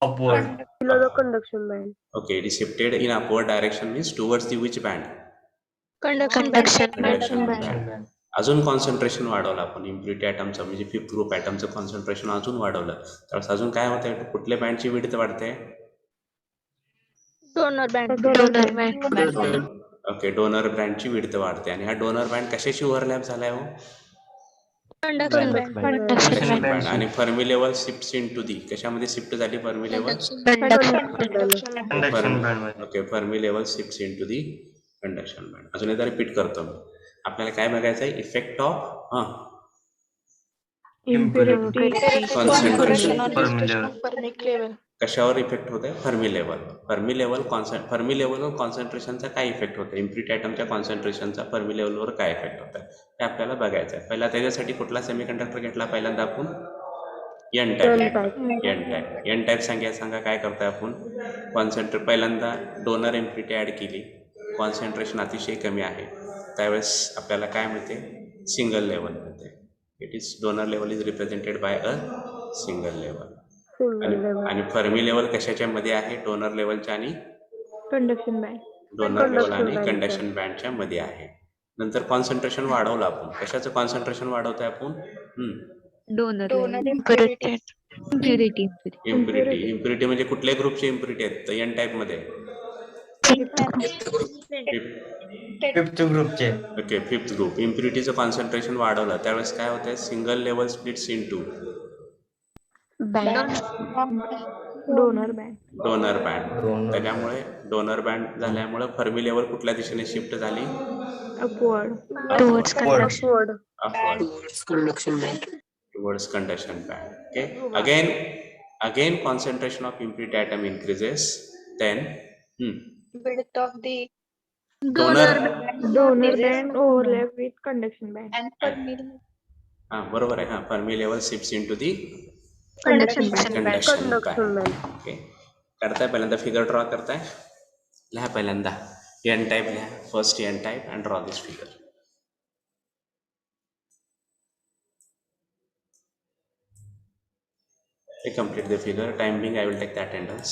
Upward. Below the conduction band. Okay, it is shifted in upward direction means towards the which band? Conduction band. Conduction band. अजून कॉन्सन्ट्रेशन वाढवलं आपण इम्प्युरिटी ॲटमचं, म्हणजे फिफ्थ ग्रुप ॲटमचं कॉन्सन्ट्रेशन अजून वाढवलं, त्यावेळेस अजून काय होतंय? कुठल्या बँडची विड्थ वाढते? Donor band. Donor band. Okay, donor बँडची विड्थ वाढते. आणि हा डोनर बँड कशाशी ओव्हरलॅप झालाय हो? Conduction band. Conduction band. आणि Fermi level shift in to the, कशामध्ये शिफ्ट झाली Fermi level? Okay, Fermi level shift in to the conduction band. अजून एकदा रिपीट करतो मी. आपल्याला काय बघायचं आहे? Effect of Impurity. Concentration. level. कशावर इफेक्ट होत आहे? Fermi level. फर्मी लेवलवर कॉन्सन्ट्रेशनचा काय इफेक्ट होतं? इम्प्युरिटी ॲटमच्या कॉन्सन्ट्रेशनचा फर्मी लेवलवर काय इफेक्ट होत आहे ते आपल्याला बघायचं आहे. पहिला त्याच्यासाठी कुठला सेमीकंडक्टर घेतला पहिल्यांदा आपण? N type. एन टाईप सांगा काय करतोय आपण? पहिल्यांदा डोनर इम्प्युरिटी ॲड केली, कॉन्सन्ट्रेशन अतिशय कमी आहे, त्यावेळेस आपल्याला काय मिळते? सिंगल लेवल मिळते. It is donor level is represented by a single level. आणि फर्मी लेवल कशाच्या मध्ये आहे? डोनर लेवलच्या आणि Conduction band. डोनर लेवल आणि कंडक्शन बँडच्या मध्ये आहे. नंतर कॉन्सन्ट्रेशन वाढवलं आपण. कशाचं कॉन्सन्ट्रेशन वाढवतोय आपण? Donor Impurity. इम्प्युरिटी म्हणजे कुठल्या ग्रुपचे इम्प्युरिटी आहेत एन टाईप मध्ये? Okay, fifth group. इम्प्युरिटीचं कॉन्सन्ट्रेशन वाढवलं त्यावेळेस काय होतंय? Single level splits into Donor band. Donor band. त्याच्यामुळे डोनर बँड झाल्यामुळे फर्मी लेवल कुठल्या दिशेने शिफ्ट झाली? Upward. Towards Conduction band. Conduction band. Okay, again concentration of impurity atom increases, then Width of the donor Donor band overlap with conduction band. and Fermi बरोबर आहे. Fermi level shifts into to दी conduction कंडक्शन बँड. ओके, करताय पहिल्यांदा फिगर ड्रॉ करताय. लिहा पहिल्यांदा एन टाईप लिहा, first N type and draw this figure. I complete the figure. Time being, I will take the attendance.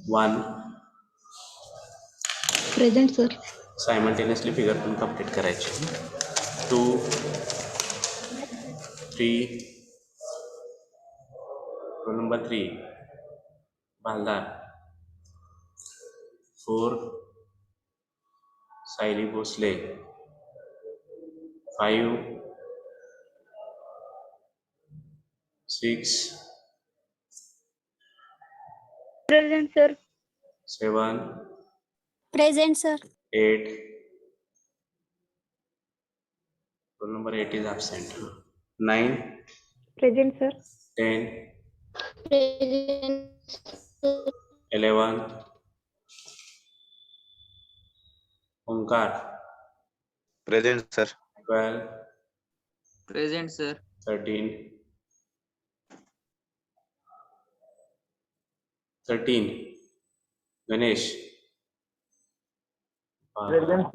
1. Present, sir. Simultaneously figure पण complete करायची. 2, 3. Roll number 3. Baldar. 4. Saili Bhosle. 5. 6. Present, sir. 7. Present, sir. 8. Roll number 8 is absent. 9. Present, sir. 10. Present, sir. 11. Omkar. Present, sir. 12. Present, sir. 13. 13. Ganesh. 14.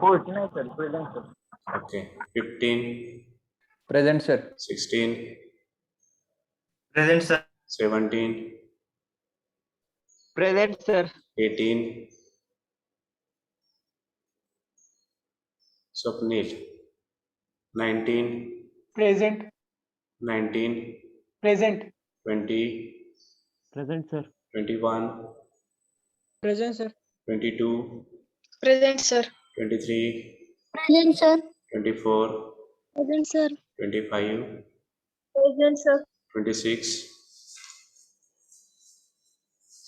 14, sir. Present, sir. Okay. 15. Present, sir. 16. Present, sir. 17. Present, sir. 18. Swapnil. 19. Present. 19. Present. 20. Present, sir. 21. Present, sir. 22. Present, sir. 23. Present, sir. 24. Present, sir. 25. Present, sir. 26.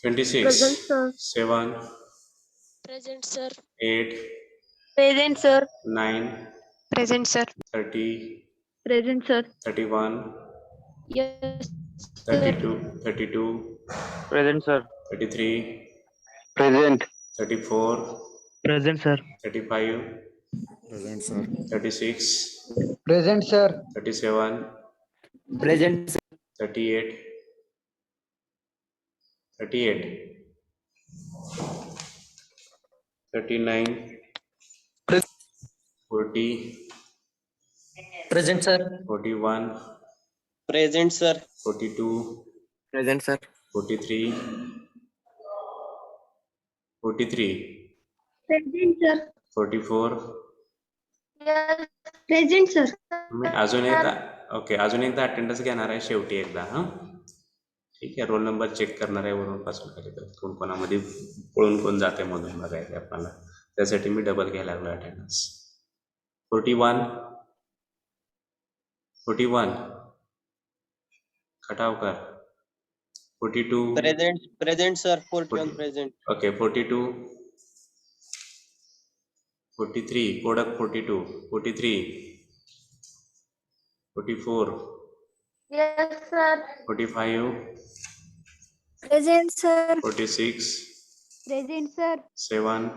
26. Present, sir. 7. Present, sir. 8. Present, sir. 9. Present, sir. 30. Present, sir. 31. Yes, sir. 32. 32. Present, sir. 33. Present. 34. Present, sir. 35. Present, sir. 36. Present, sir. 37. Present. 38. 38. 39. 40. Present, sir. 41. Present, sir. 42. Present, sir. 43. 43. Present, sir. 44. Yes. Present, sir. मी अजून एकदा अजून एकदा अटेंडन्स घेणार आहे शेवटी एकदा. ठीक आहे. रोल नंबर चेक करणार आहे वरून पासून खाली कोण कोणामध्ये पळून कोण जाते मधून बघायचं आपल्याला. त्यासाठी मी डबल घ्यायला लागलो attendance. 41. 41. Khatavkar. 42. Present, sir. 41 present. Okay. 42. 43. Kodak 42. 43. 44. Yes, sir. 45. Present, sir. 46. Present, sir. 7.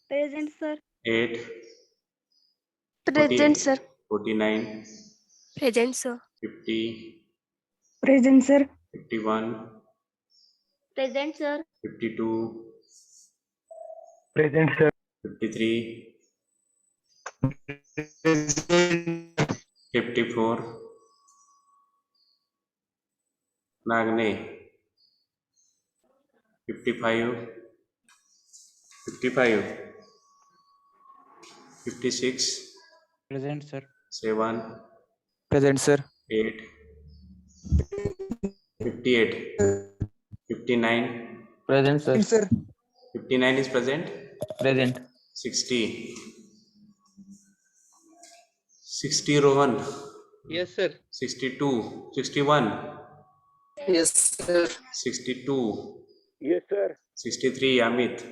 Present, sir. 8. Present, sir. 49. Present, sir. 50. Present, sir. 51. Present, sir. 52. Present, sir. 53. 54. Nagne. 55. 55. 56. Present, sir. 7. Present, sir. 8. 58. 59. Present, sir. 59 is present. Present. 60. 60 Rohan. Yes, sir. 62. 61. Yes, sir. 62. Yes, sir. 63 Amit.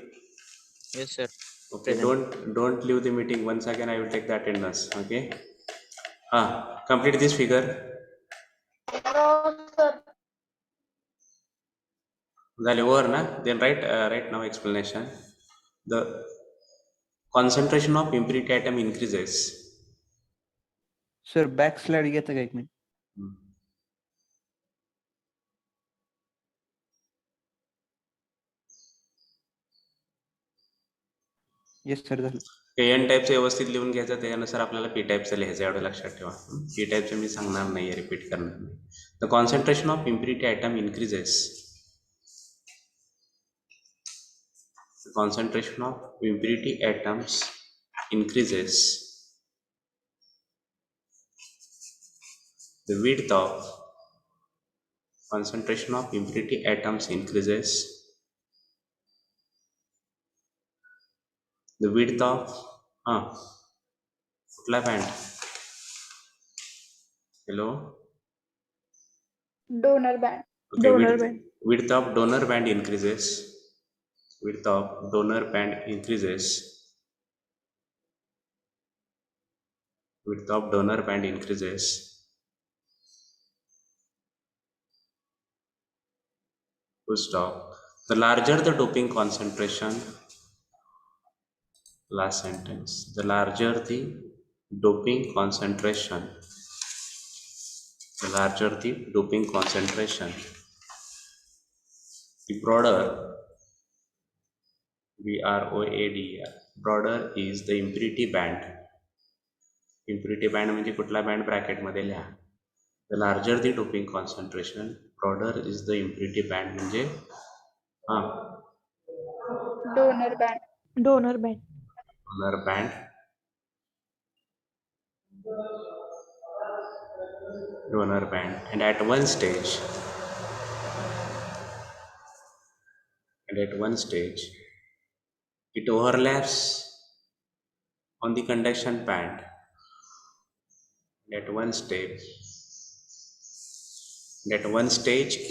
Yes, sir. Okay, don't leave the meeting. Once again I will take the attendance. Okay. Complete this figure. No, sir. झाले over ना? Then write now explanation. The concentration of impurity atom increases. Sir, backslide घेता का एक मिनिट? येस सर झालं. एन टाईपचं व्यवस्थित लिहून घ्यायचं, त्याच्यानुसार आपल्याला पी टाईपचं लिहायचं, एवढं लक्षात ठेवा. पी टाईपचं मी सांगणार नाही आहे, रिपीट करणार नाही. The concentration of impurity item increases. The concentration of impurity atoms increases. The width of concentration of impurity atoms increases. The width of कुठला band? Hello. Donor band. Okay, Donor band. width of donor band increases. Width of donor band increases. Width of donor band increases. Full stop. The larger the doping concentration, last sentence, the larger the doping concentration, the larger the doping concentration, the broader, BROAD, broader is the impurity band. Impurity band म्हणजे कुठला band bracket मध्ये लिहा. The larger the doping concentration, broader is the impurity band म्हणजे Donor band. Donor band. donor band. Donor band, and at one stage, it overlaps on the conduction band. At one stage,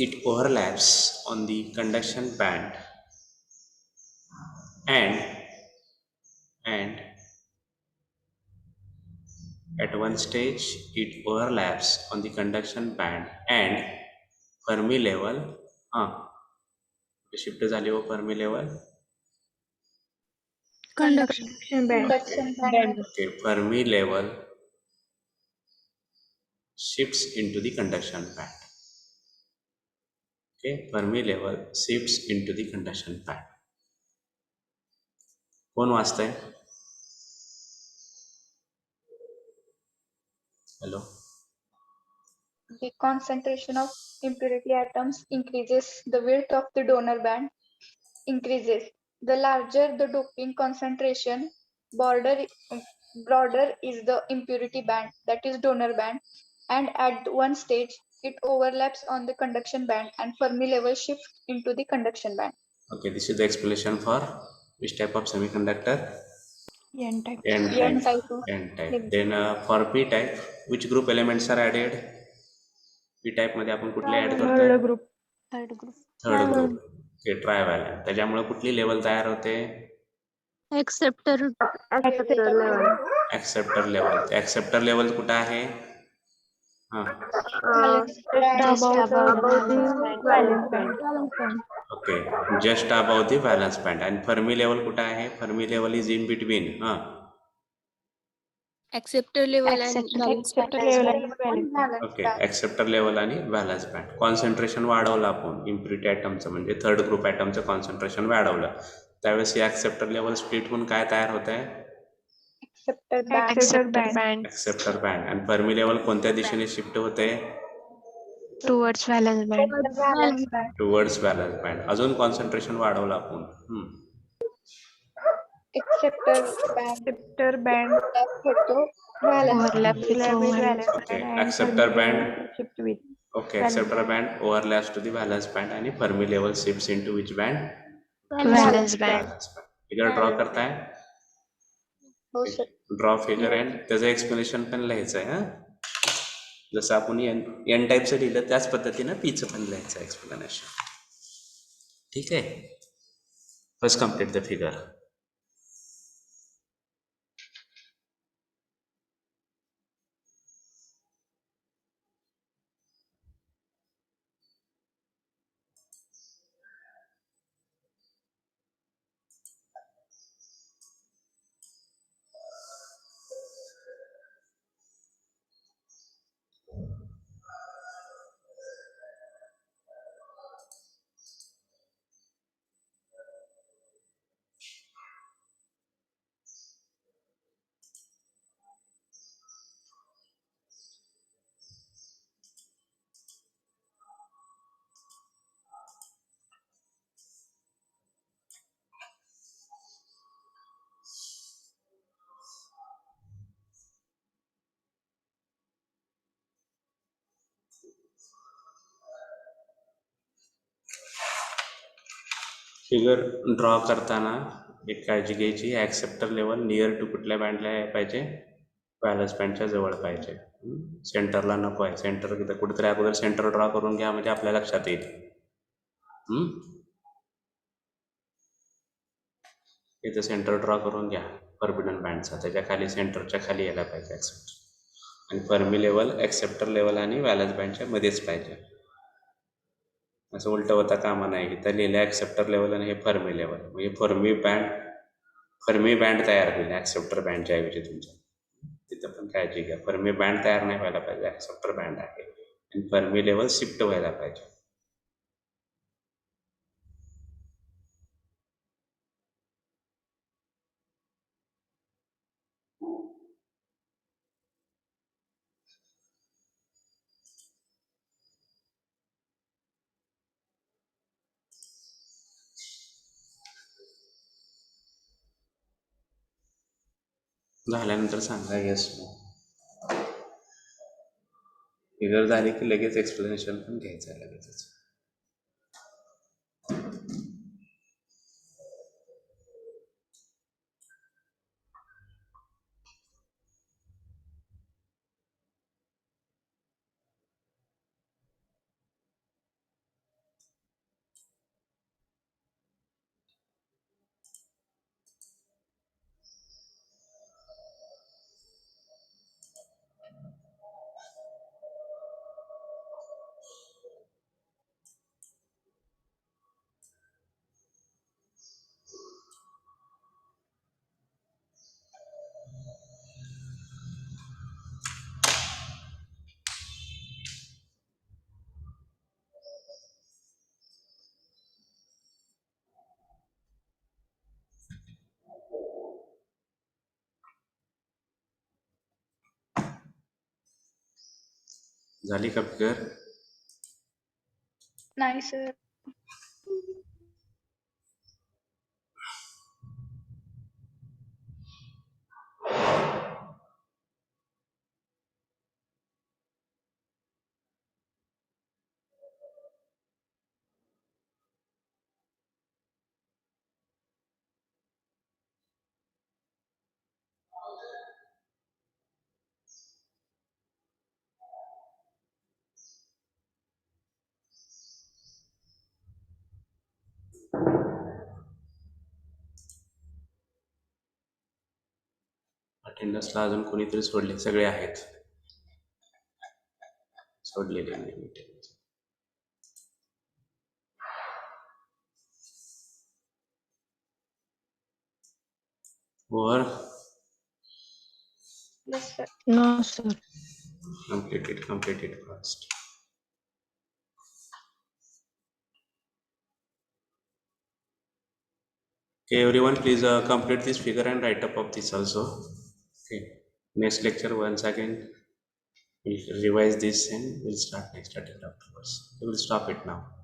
it overlaps on the conduction band, and at one stage it overlaps on the conduction band and Fermi level shift झाली हो Fermi level. Conduction band. Okay, Fermi level shifts into the conduction band. Okay, Fermi level shifts into the conduction band. कोण वाचतंय? Hello. The concentration of impurity atoms increases. The width of the donor band increases. The larger the doping concentration, broader is the impurity band, that is donor band, and at one stage it overlaps on the conduction band and Fermi level shifts into the conduction band. Okay, this is the explanation for which type of semiconductor? N type. N type. Then for P type, which group elements are added? P type मध्ये आपण कुठले ऍड करतो? Third group. Third group. Okay, trivalent. त्याच्यामुळे कुठली लेवल तयार होते? Acceptor acceptor level. Acceptor level कुठं आहे? Okay, just above the valence band. आणि फर्मी लेवल कुठं आहे? Fermi level is in between acceptor level and okay, acceptor level आणि व्हॅलन्स बँड. कॉन्सन्ट्रेशन वाढवलं आपण इम्प्युरिटी ॲटमचं, म्हणजे थर्ड ग्रुप ॲटमचं कॉन्सन्ट्रेशन वाढवलं, त्यावेळेस हे ऍक्सेप्टर लेवल स्प्लिट होऊन काय तयार होत आहे? Acceptor band. आणि फर्मी लेवल कोणत्या दिशेने शिफ्ट होते? towards valence band. Towards valence band. अजून कॉन्सन्ट्रेशन वाढवलं आपण. Acceptor band Overlap with valence. Okay, acceptor band. Okay, acceptor band overlaps to the valence band आणि Fermi level shifts into which band? Valence band. Figure draw करताय? हो सर. ड्रॉ फिगर अँड त्याचं एक्सप्लेनेशन पण लिहायचं आहे. जसं आपण एन टाईपचं लिहिलं त्याच पद्धतीनं पीचं पण लिहायचं एक्सप्लेनेशन. ठीक आहे, first complete the figure. Figure draw करताना एक काळजी घ्यायची, ॲक्सेप्टर लेवल नियर टू कुठल्या बँडला पाहिजे, बॅलन्स बँडच्या जवळ पाहिजे. सेंटरला नको आहे. सेंटर कुठेतरी अगोदर सेंटर ड्रॉ करून घ्या, म्हणजे आपल्या लक्षात येईल. इथं सेंटर ड्रॉ करून घ्या फॉरबिडन बँडचा, त्याच्या खाली सेंटरच्या खाली यायला पाहिजे ॲक्सेप्टर. आणि फर्मी लेवल ॲक्सेप्टर लेवल आणि बॅलन्स बँडच्या मध्येच पाहिजे. असं उलटं होता कामा नाही. इथं लिहिलं ॲक्सेप्टर लेवल आणि हे फर्मी लेवल, म्हणजे फर्मी बँड तयार होईल ॲक्सेप्टर बँडच्या ऐवजी तुमच्या. तिथं पण काळजी घ्या, फर्मी बँड तयार नाही व्हायला पाहिजे, ॲक्सेप्टर बँड आहे. आणि फर्मी लेवल शिफ्ट व्हायला पाहिजे. झाल्यानंतर सांगा येस नो. फिगर झाली की लगेच एक्सप्लेनेशन पण घ्यायचं आहे लगेचच. झाली का फिगर? नाही सर. अटेंडन्सला अजून कोणीतरी सोडले? सगळे आहेत, सोडलेले नाही. Or Yes, sir. No, sir. complete it first. Okay, everyone, please complete this figure and write up of this also. Okay, next lecture once again we'll revise this and we'll start next attempt afterwards. We will stop it now.